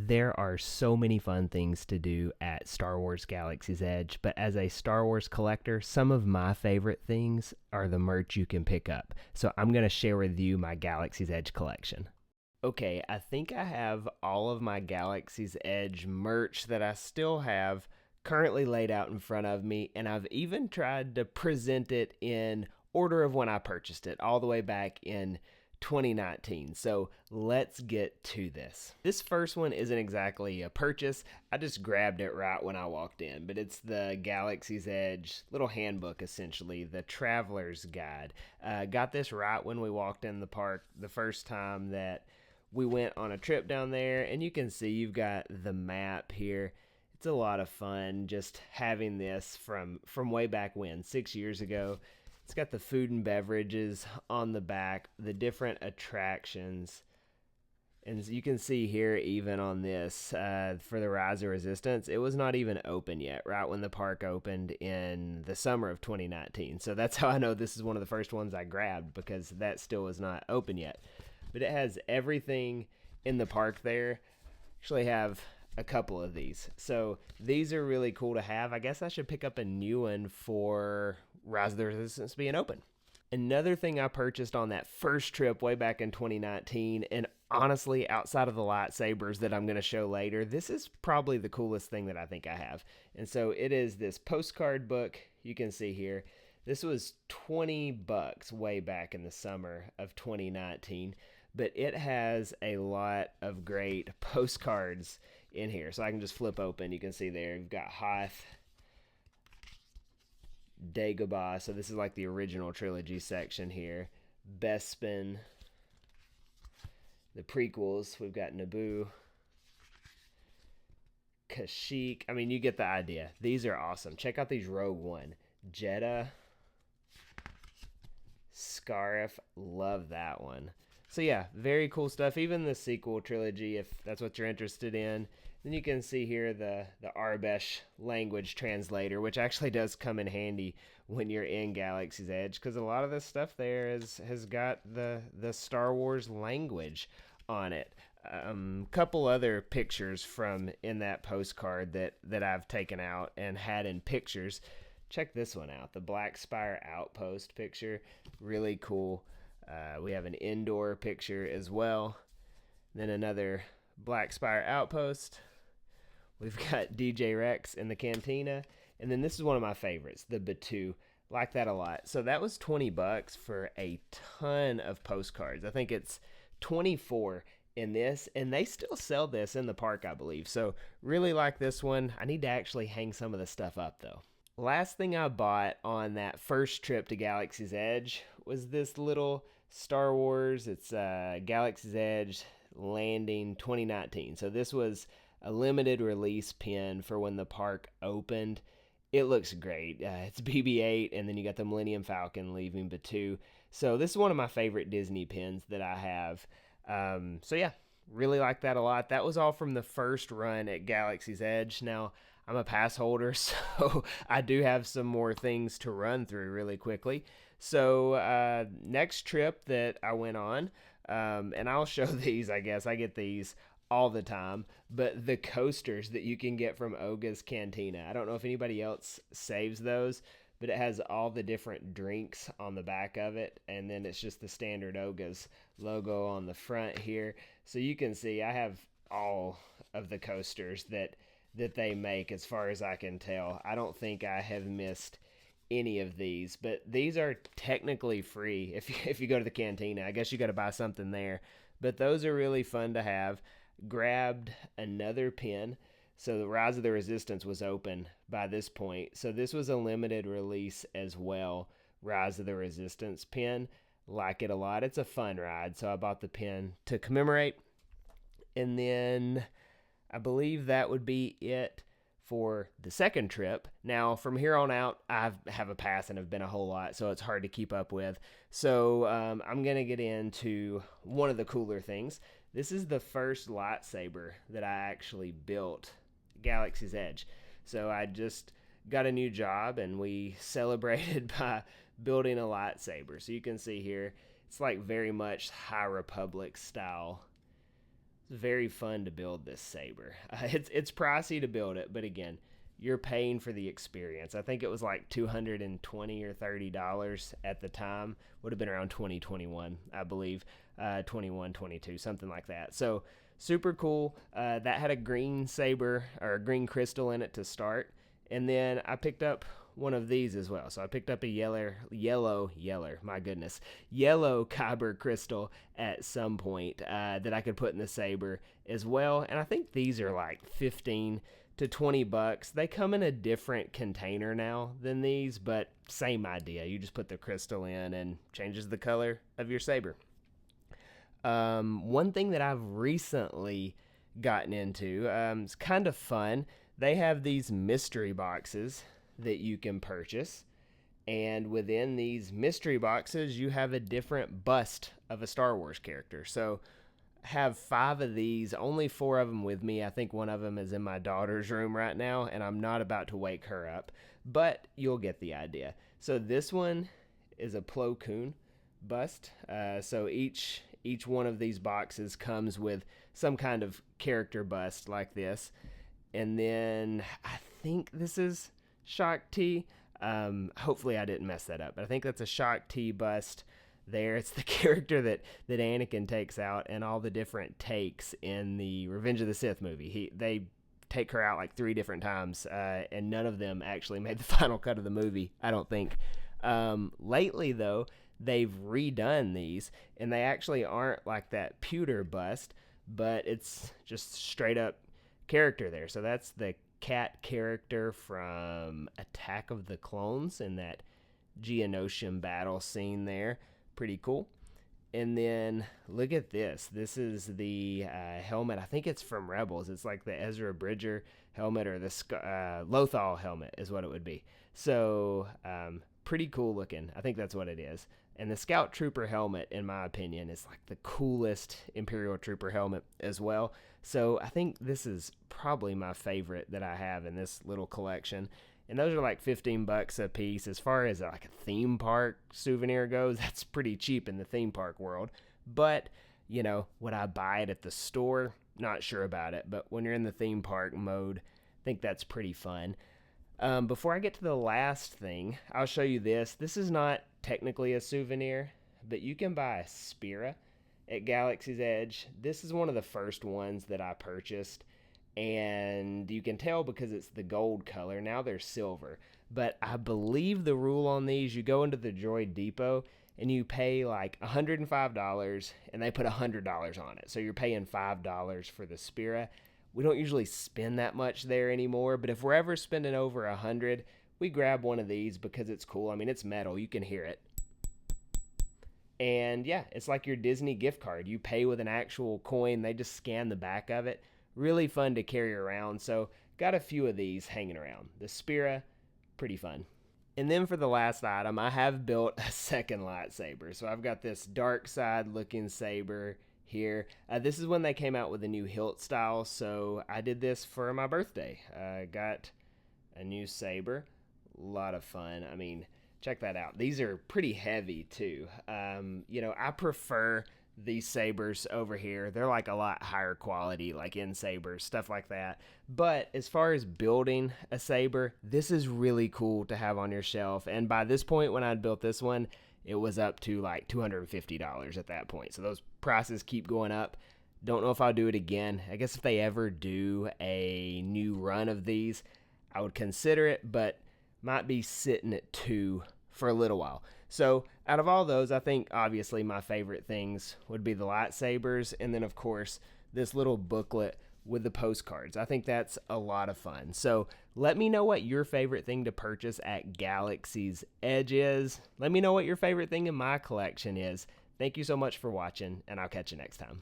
There are so many fun things to do at Star Wars Galaxy's Edge, but as a Star Wars collector, some of my favorite things are the merch you can pick up. So I'm going to share with you my Galaxy's Edge collection. Okay, I think I have all of my Galaxy's Edge merch that I still have currently laid out in front of me, and I've even tried to present it in order of when I purchased it, all the way back in 2019. So let's get to this. This first one isn't exactly a purchase. I just grabbed it right when I walked in, but it's the Galaxy's Edge little handbook, essentially, the Traveler's Guide. Got this right when we walked in the park the first time that we went on a trip down there, and you can see you've got the map here. It's a lot of fun just having this from way back when, 6 years ago. It's got the food and beverages on the back, the different attractions. And you can see here, even on this, for the Rise of Resistance, it was not even open yet, right when the park opened in the summer of 2019. So that's how I know this is one of the first ones I grabbed, because that still was not open yet. But it has everything in the park there. Actually have a couple of these. So these are really cool to have. I guess I should pick up a new one for Rise of the Resistance being open. Another thing I purchased on that first trip way back in 2019, and honestly, outside of the lightsabers that I'm going to show later, this is probably the coolest thing that I think I have. And so it is this postcard book you can see here. This was $20 way back in the summer of 2019, but it has a lot of great postcards in here. So I can just flip open. You can see there, you've got Hoth, Dagobah. So this is like the original trilogy section here. Bespin, the prequels. We've got Naboo, Kashyyyk. I mean, you get the idea. These are awesome. Check out these Rogue One. Jedha, Scarif, love that one. So yeah, very cool stuff. Even the sequel trilogy, if that's what you're interested in. Then you can see here the Arbesh language translator, which actually does come in handy when you're in Galaxy's Edge, because a lot of this stuff there has got the Star Wars language on it. Couple other pictures from in that postcard that I've taken out and had in pictures. Check this one out, the Black Spire Outpost picture. Really cool. We have an indoor picture as well. Then another Black Spire Outpost. We've got DJ Rex in the cantina. And then this is one of my favorites, the Batuu. Like that a lot. So that was $20 for a ton of postcards. I think it's 24 in this, and they still sell this in the park, I believe. So really like this one. I need to actually hang some of the stuff up, though. Last thing I bought on that first trip to Galaxy's Edge was this little Star Wars. It's Galaxy's Edge Landing 2019. So this was a limited release pin for when the park opened. It looks great. It's BB-8, and then you got the Millennium Falcon leaving Batuu. So this is one of my favorite Disney pins that I have. So yeah, really like that a lot. That was all from the first run at Galaxy's Edge. Now, I'm a pass holder, so I do have some more things to run through really quickly. So next trip that I went on, and I'll show these, I guess. I get these all the time, but the coasters that you can get from Oga's Cantina. I don't know if anybody else saves those, but it has all the different drinks on the back of it, and then it's just the standard Oga's logo on the front here. So you can see I have all of the coasters that they make, as far as I can tell. I don't think I have missed any of these, but these are technically free if you go to the cantina. I guess you got to buy something there, but those are really fun to have. Grabbed another pin. So the Rise of the Resistance was open by this point, so this was a limited release as well. Rise of the Resistance pin, like it a lot. It's a fun ride, so I bought the pin to commemorate. And then I believe that would be it for the second trip. Now, from here on out, I have a pass and have been a whole lot, so it's hard to keep up with. So I'm going to get into one of the cooler things. This is the first lightsaber that I actually built, Galaxy's Edge. So I just got a new job, and we celebrated by building a lightsaber. So you can see here, it's like very much High Republic style. It's very fun to build this saber. It's pricey to build it, but again, you're paying for the experience. I think it was like $220 or $30 at the time. Would have been around 2021, I believe, 21, 22, something like that. So super cool. That had a green saber or a green crystal in it to start, and then I picked up one of these as well. So I picked up a yellow kyber crystal at some point that I could put in the saber as well. And I think these are like 15 to 20 bucks. They come in a different container now than these, but same idea. You just put the crystal in and changes the color of your saber. One thing that I've recently gotten into, it's kind of fun. They have these mystery boxes that you can purchase, and within these mystery boxes you have a different bust of a Star Wars character. So have 5 of these, only 4 of them with me. I think one of them is in my daughter's room right now, and I'm not about to wake her up, but you'll get the idea. So this one is a Plo Koon bust. So each one of these boxes comes with some kind of character bust like this, and then I think this is Shaak Ti. Hopefully I didn't mess that up, but I think that's a Shaak Ti bust there. It's the character that Anakin takes out in all the different takes in the Revenge of the Sith movie. They take her out like 3 different times, and none of them actually made the final cut of the movie, I don't think. Lately though, they've redone these, and they actually aren't like that pewter bust, but it's just straight up character there. So that's the Cat character from Attack of the Clones in that Geonosian battle scene there. Pretty cool. And then look at this. This is the helmet. I think it's from Rebels. It's like the Ezra Bridger helmet, or the Lothal helmet is what it would be. So pretty cool looking. I think that's what it is. And the Scout Trooper helmet, in my opinion, is like the coolest Imperial Trooper helmet as well. So I think this is probably my favorite that I have in this little collection. And those are like 15 bucks a piece. As far as like a theme park souvenir goes, that's pretty cheap in the theme park world. But, you know, would I buy it at the store? Not sure about it. But when you're in the theme park mode, I think that's pretty fun. Before I get to the last thing, I'll show you this. This is not technically a souvenir, but you can buy a Spira at Galaxy's Edge. This is one of the first ones that I purchased, and you can tell because it's the gold color. Now they're silver, but I believe the rule on these, you go into the Droid Depot and you pay like $105, and they put $100 on it. So you're paying $5 for the Spira. We don't usually spend that much there anymore, but if we're ever spending over $100, we grab one of these because it's cool. I mean, it's metal. You can hear it. And yeah, it's like your Disney gift card. You pay with an actual coin. They just scan the back of it. Really fun to carry around. So got a few of these hanging around. The Spira, pretty fun. And then for the last item, I have built a second lightsaber. So I've got this dark side looking saber here. This is when they came out with a new hilt style, so I did this for my birthday. Got a new saber. A lot of fun. I mean, check that out. These are pretty heavy too. You know, I prefer these sabers over here. They're like a lot higher quality, like in sabers, stuff like that. But as far as building a saber, this is really cool to have on your shelf. And by this point, when I'd built this one, it was up to like $250 at that point. So those prices keep going up. Don't know if I'll do it again. I guess if they ever do a new run of these, I would consider it, but might be sitting at 2 for a little while. So out of all those, I think obviously my favorite things would be the lightsabers, and then of course this little booklet with the postcards. I think that's a lot of fun. So let me know what your favorite thing to purchase at Galaxy's Edge is. Let me know what your favorite thing in my collection is. Thank you so much for watching, and I'll catch you next time.